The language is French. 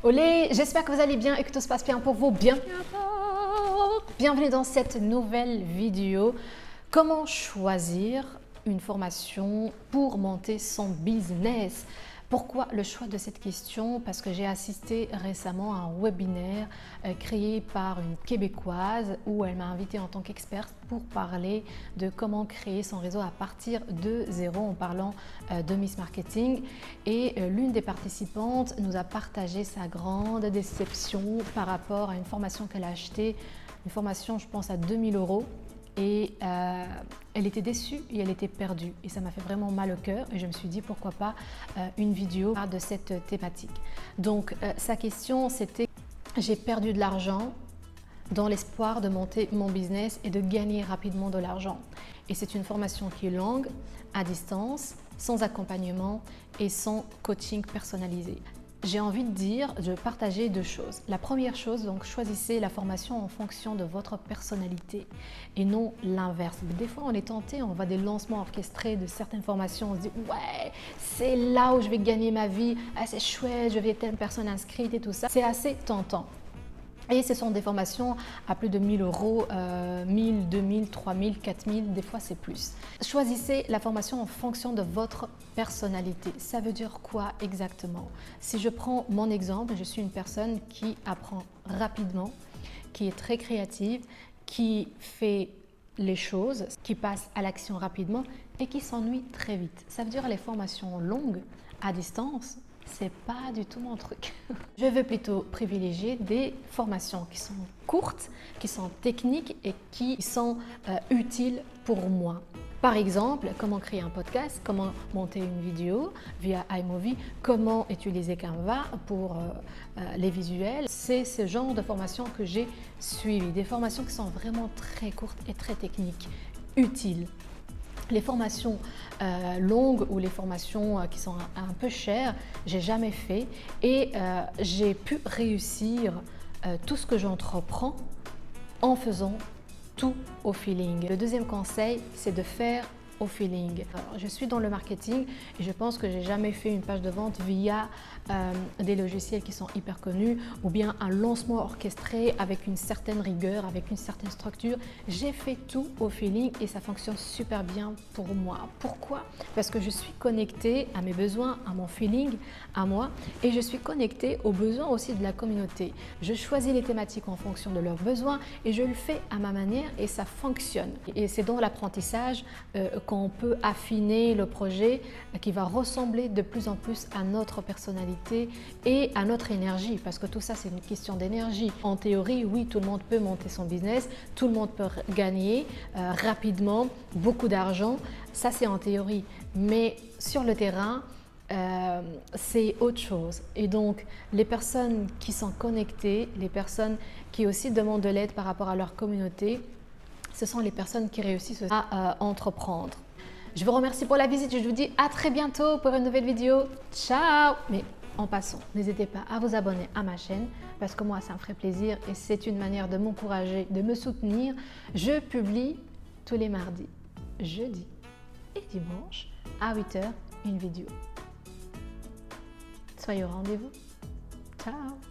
Olé, j'espère que vous allez bien et que tout se passe bien pour vous. Bienvenue dans cette nouvelle vidéo. Comment choisir une formation pour monter son business? Pourquoi le choix de cette question? Parce que j'ai assisté récemment à un webinaire créé par une Québécoise où elle m'a invitée en tant qu'experte pour parler de comment créer son réseau à partir de zéro en parlant de Miss Marketing. Et l'une des participantes nous a partagé sa grande déception par rapport à une formation qu'elle a achetée, une formation je pense à 2000 €. Et elle était déçue et elle était perdue et ça m'a fait vraiment mal au cœur et je me suis dit pourquoi pas une vidéo de cette thématique. Donc sa question c'était: j'ai perdu de l'argent dans l'espoir de monter mon business et de gagner rapidement de l'argent. Et c'est une formation qui est longue, à distance, sans accompagnement et sans coaching personnalisé. J'ai envie de dire, de partager deux choses. La première chose, donc choisissez la formation en fonction de votre personnalité et non l'inverse. Des fois, on est tenté, on voit des lancements orchestrés de certaines formations, on se dit ouais, c'est là où je vais gagner ma vie, ah, c'est chouette, je vais être telle personne inscrite et tout ça. C'est assez tentant. Et ce sont des formations à plus de 1000 €, 1000, 2000, 3000, 4000, des fois c'est plus. Choisissez la formation en fonction de votre personnalité. Ça veut dire quoi exactement? Si je prends mon exemple, je suis une personne qui apprend rapidement, qui est très créative, qui fait les choses, qui passe à l'action rapidement et qui s'ennuie très vite. Ça veut dire les formations longues à distance, c'est pas du tout mon truc. Je veux plutôt privilégier des formations qui sont courtes, qui sont techniques et qui sont utiles pour moi. Par exemple, comment créer un podcast, comment monter une vidéo via iMovie, comment utiliser Canva pour les visuels. C'est ce genre de formation que j'ai suivi. Des formations qui sont vraiment très courtes et très techniques, utiles. Les formations longues ou les formations qui sont un peu chères, j'ai jamais fait et j'ai pu réussir tout ce que j'entreprends en faisant tout au feeling. Le deuxième conseil, c'est de faire au feeling. Alors, je suis dans le marketing et je pense que j'ai jamais fait une page de vente via des logiciels qui sont hyper connus ou bien un lancement orchestré avec une certaine rigueur, avec une certaine structure. J'ai fait tout au feeling et ça fonctionne super bien pour moi. Pourquoi? Parce que je suis connectée à mes besoins, à mon feeling, à moi et je suis connectée aux besoins aussi de la communauté. Je choisis les thématiques en fonction de leurs besoins et je le fais à ma manière et ça fonctionne. Et c'est dans l'apprentissage qu'on peut affiner le projet qui va ressembler de plus en plus à notre personnalité et à notre énergie, parce que tout ça c'est une question d'énergie. En théorie, oui, tout le monde peut monter son business, tout le monde peut gagner rapidement beaucoup d'argent, ça c'est en théorie, mais sur le terrain, c'est autre chose. Et donc, les personnes qui sont connectées, les personnes qui aussi demandent de l'aide par rapport à leur communauté, ce sont les personnes qui réussissent à entreprendre. Je vous remercie pour la visite. Je vous dis à très bientôt pour une nouvelle vidéo. Ciao! Mais en passant, n'hésitez pas à vous abonner à ma chaîne parce que moi, ça me ferait plaisir et c'est une manière de m'encourager, de me soutenir. Je publie tous les mardis, jeudis et dimanches à 8 h une vidéo. Soyez au rendez-vous. Ciao!